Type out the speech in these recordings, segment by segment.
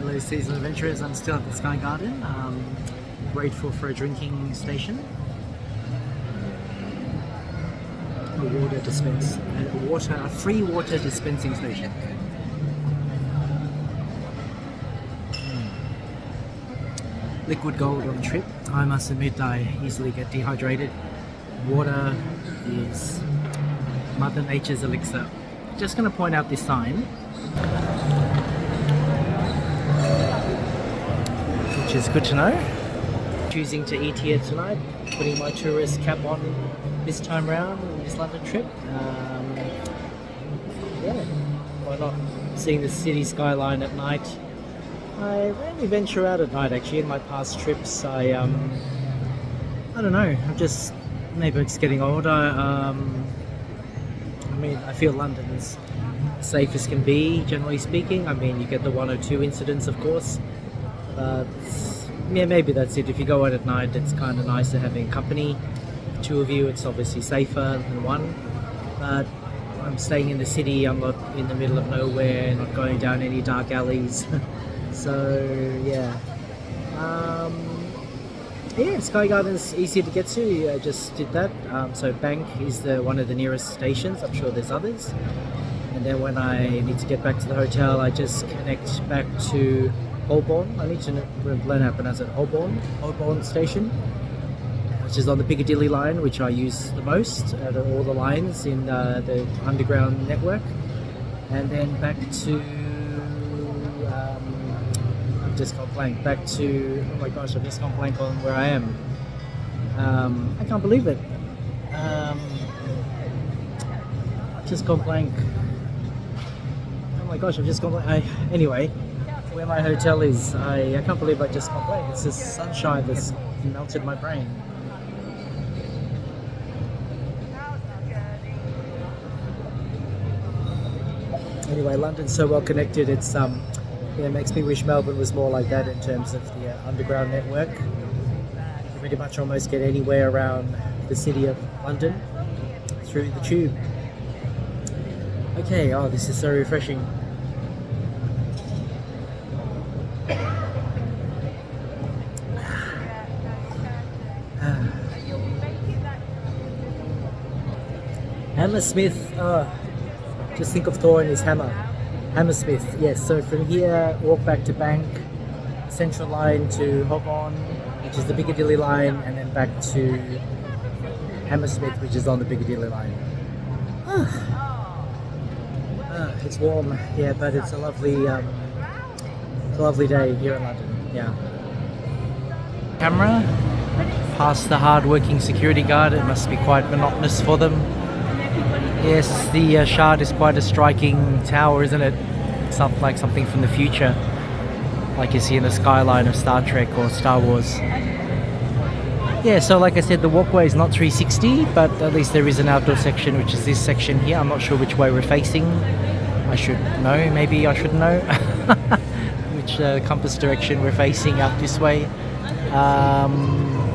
Hello seasonal adventurers, I'm still at the Sky Garden. Grateful for a drinking station. A free water dispensing station. Liquid gold on the trip. I must admit I easily get dehydrated. Water is Mother Nature's elixir. Just going to point out this sign, which is good to know. Choosing to eat here tonight, putting my tourist cap on this time round on this London trip. Yeah, why not? Seeing the city skyline at night. I rarely venture out at night actually. In my past trips, I don't know. Maybe I'm just getting older. I mean, I feel London's safe as can be, generally speaking. I mean, you get the one or two incidents, of course, but yeah, maybe that's it. If you go out at night, it's kind of nicer having company. Two of you, it's obviously safer than one. But I'm staying in the city. I'm not in the middle of nowhere, not going down any dark alleys. So yeah, Sky Garden's easy to get to. I just did that. So Bank is one of the nearest stations. I'm sure there's others. And then when I need to get back to the hotel, I just connect back to Holborn. I need to learn how to pronounce it. Holborn Station, which is on the Piccadilly line, which I use the most out of all the lines in the underground network. And then back to I've just gone blank. Back to, oh my gosh, I've just gone blank on where I am. I can't believe it. I've just gone blank. Oh my gosh, I've just gone blank. Anyway, where my hotel is, I can't believe I just gone blank. It's the sunshine that's melted my brain. Anyway, London's so well connected. It's it makes me wish Melbourne was more like that in terms of the underground network. You can pretty much almost get anywhere around the city of London through the tube. Okay, oh, this is so refreshing. Hammersmith, just think of Thor and his hammer. Hammersmith, yes. So from here, walk back to Bank, Central Line to Holborn, which is the Piccadilly line, and then back to Hammersmith, which is on the Piccadilly line. It's warm, yeah, but it's a lovely day here in London. Yeah. Camera past the hard-working security guard. It must be quite monotonous for them. Yes, the Shard is quite a striking tower, isn't it? Something like something from the future, like you see in the skyline of Star Trek or Star Wars. Yeah, so like I said, the walkway is not 360, but at least there is an outdoor section, which is this section here. I'm not sure which way we're facing. I should know, maybe I should know which compass direction we're facing out this way.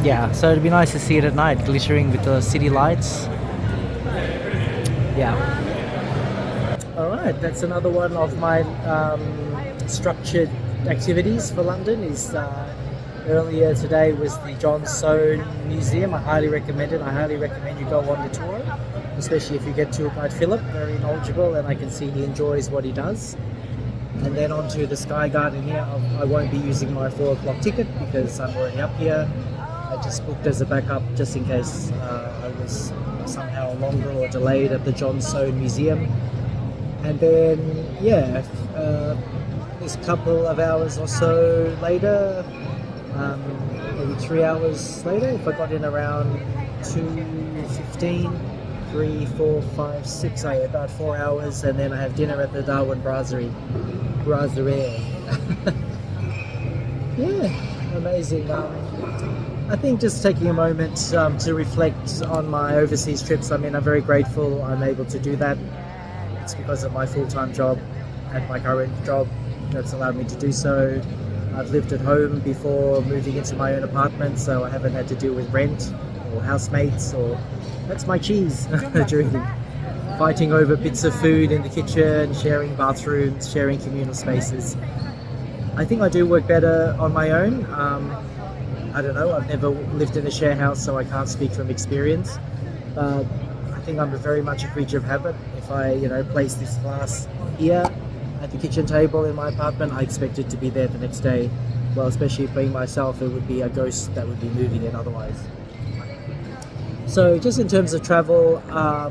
Yeah, so it'd be nice to see it at night, glittering with the city lights. Yeah. Alright, that's another one of my structured activities for London. Earlier today was the John Soane Museum. I highly recommend it. I highly recommend you go on the tour, especially if you get tour guide Philip, very knowledgeable, and I can see he enjoys what he does. And then onto the Sky Garden here. I won't be using my 4 o'clock ticket because I'm already up here. I just booked as a backup just in case I was somehow longer or delayed at the John Soane Museum. And then, yeah, this couple of hours or so later, maybe 3 hours later, if I got in around 2:15, 3, 4, 5, 6, about 4 hours, and then I have dinner at the Darwin Brasserie. Yeah, amazing. I think just taking a moment to reflect on my overseas trips. I mean, I'm very grateful I'm able to do that. It's because of my full-time job at my current job that's allowed me to do so. I've lived at home before moving into my own apartment, so I haven't had to deal with rent or housemates, or that's my cheese during fighting over bits of food in the kitchen, sharing bathrooms, sharing communal spaces. I think I do work better on my own. I don't know. I've never lived in a share house, so I can't speak from experience. But I think I'm very much a creature of habit. If I, place this glass here at the kitchen table in my apartment, I expect it to be there the next day. Well, especially being myself, it would be a ghost that would be moving it otherwise. So just in terms of travel, I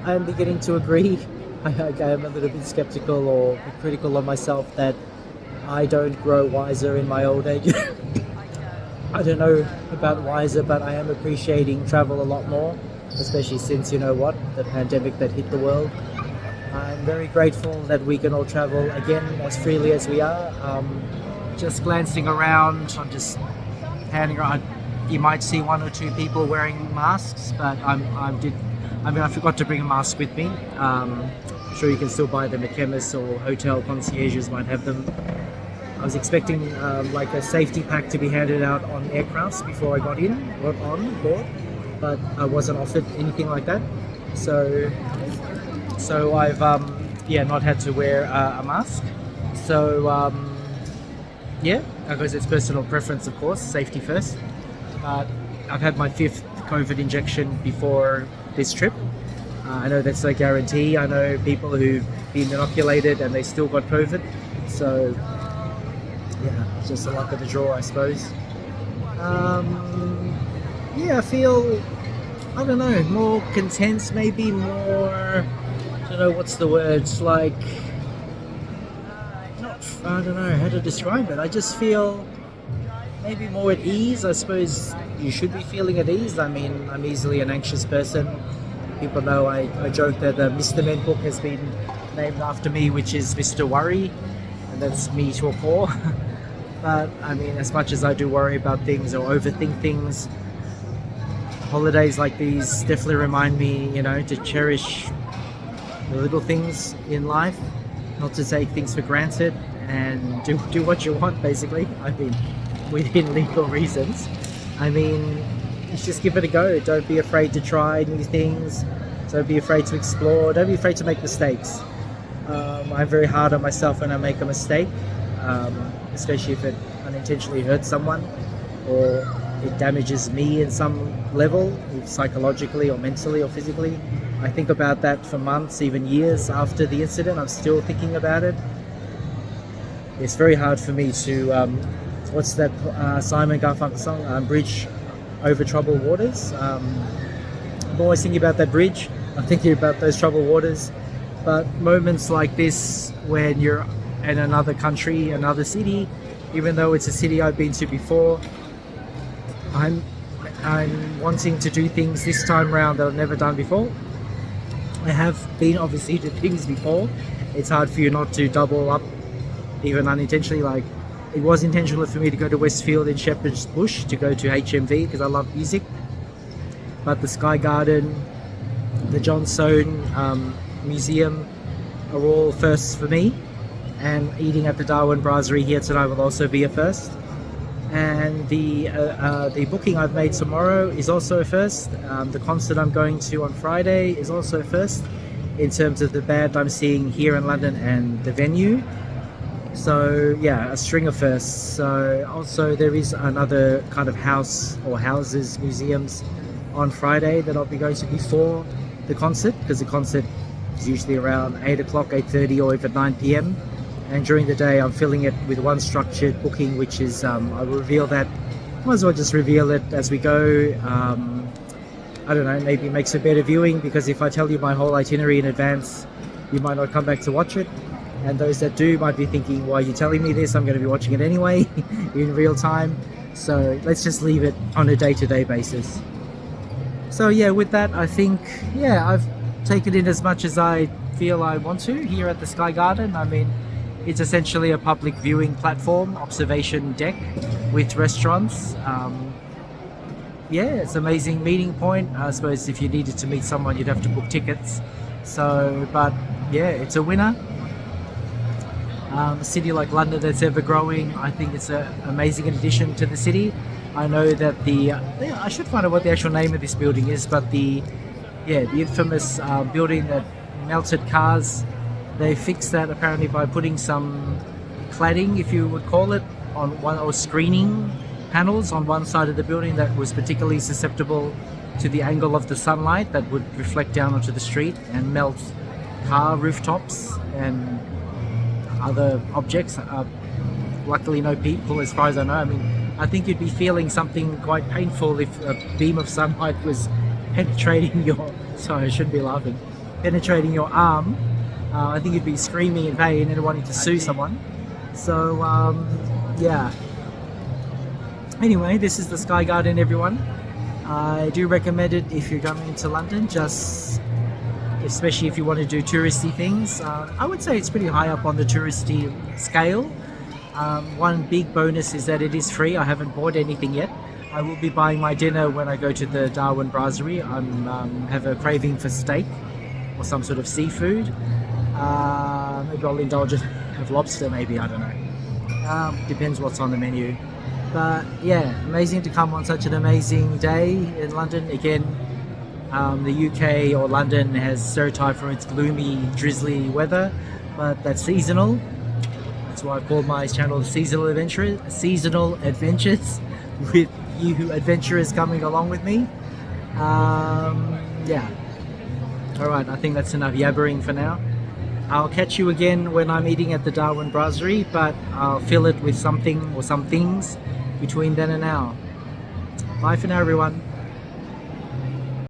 am beginning to agree. I am a little bit skeptical or critical of myself that I don't grow wiser in my old age. I don't know about wiser, but I am appreciating travel a lot more, especially since, the pandemic that hit the world. I'm very grateful that we can all travel again as freely as we are. Just glancing around, I'm just handing around. You might see one or two people wearing masks, but I forgot to bring a mask with me. I'm sure you can still buy them at chemists, or hotel concierges might have them. I was expecting like a safety pack to be handed out on aircrafts before I got on board, but I wasn't offered anything like that. So I've not had to wear a mask. So because it's personal preference, of course, safety first. I've had my 5th COVID injection before this trip. I know that's no guarantee. I know people who've been inoculated and they still got COVID. So it's just the luck of the draw, I suppose. I feel, I don't know, more content, maybe more, I don't know what's the word, like, I don't know how to describe it. I just feel maybe more at ease. I suppose you should be feeling at ease. I mean, I'm easily an anxious person. People know I joke that the Mr. Men book has been named after me, which is Mr. Worry, and that's me to a core. But I mean, as much as I do worry about things or overthink things, holidays like these definitely remind me, to cherish the little things in life, not to take things for granted, and do what you want, basically. I mean, within legal reasons. I mean, just give it a go. Don't be afraid to try new things. Don't be afraid to explore. Don't be afraid to make mistakes. I'm very hard on myself when I make a mistake, especially if it unintentionally hurts someone or it damages me in some level, psychologically or mentally or physically. I think about that for months, even years after the incident. I'm still thinking about it. It's very hard for me to, what's that Simon Garfunkel song? Bridge over troubled waters. I'm always thinking about that bridge. I'm thinking about those troubled waters. But moments like this, when you're in another country, another city, even though it's a city I've been to before, I'm wanting to do things this time around that I've never done before. I have been obviously to things before. It's hard for you not to double up, even unintentionally. Like, it was intentional for me to go to Westfield in Shepherd's Bush to go to HMV because I love music. But the Sky Garden, the John Soane Museum are all firsts for me. And eating at the Darwin Brasserie here tonight will also be a first. And the booking I've made tomorrow is also a first. The concert I'm going to on Friday is also a first in terms of the band I'm seeing here in London and the venue. So a string of firsts. So also there is another kind of house or houses, museums on Friday that I'll be going to before the concert, because the concert is usually around 8 o'clock, 8:30 or even 9 p.m. And during the day I'm filling it with one structured booking, which is, I will reveal that, might as well just reveal it as we go. I don't know, maybe it makes a better viewing, because if I tell you my whole itinerary in advance, you might not come back to watch it. And those that do might be thinking, why are you telling me this? I'm going to be watching it anyway in real time. So let's just leave it on a day-to-day basis. So with that, I think, I've taken in as much as I feel I want to here at the Sky Garden. I mean, it's essentially a public viewing platform, observation deck with restaurants. It's an amazing meeting point. I suppose if you needed to meet someone, you'd have to book tickets. So, but it's a winner. A city like London that's ever growing, I think it's an amazing addition to the city. I know that I should find out what the actual name of this building is, but the infamous building that melted cars, they fixed that apparently by putting some cladding, if you would call it, on one, or screening panels on one side of the building that was particularly susceptible to the angle of the sunlight that would reflect down onto the street and melt car rooftops and other objects. Luckily no people as far as I know. I mean, I think you'd be feeling something quite painful if a beam of sunlight was penetrating your, sorry I shouldn't be laughing, penetrating your arm. I think you'd be screaming in pain and wanting to sue someone. So yeah, anyway, this is the Sky Garden, everyone. I do recommend it if you're coming into London, just especially if you want to do touristy things. I would say it's pretty high up on the touristy scale. One big bonus is that it is free. I haven't bought anything yet. I will be buying my dinner when I go to the Darwin Brasserie. I have a craving for steak or some sort of seafood. Maybe I'll indulge it, have lobster maybe, I don't know. Depends what's on the menu. But yeah, amazing to come on such an amazing day in London. Again, the UK or London has stereotyped for its gloomy, drizzly weather, but that's seasonal. That's why I called my channel Seasonal Adventures, with you adventurers coming along with me. Yeah. Alright, I think that's enough yabbering for now. I'll catch you again when I'm eating at the Darwin Brasserie, but I'll fill it with something or some things between then and now. Bye for now, everyone.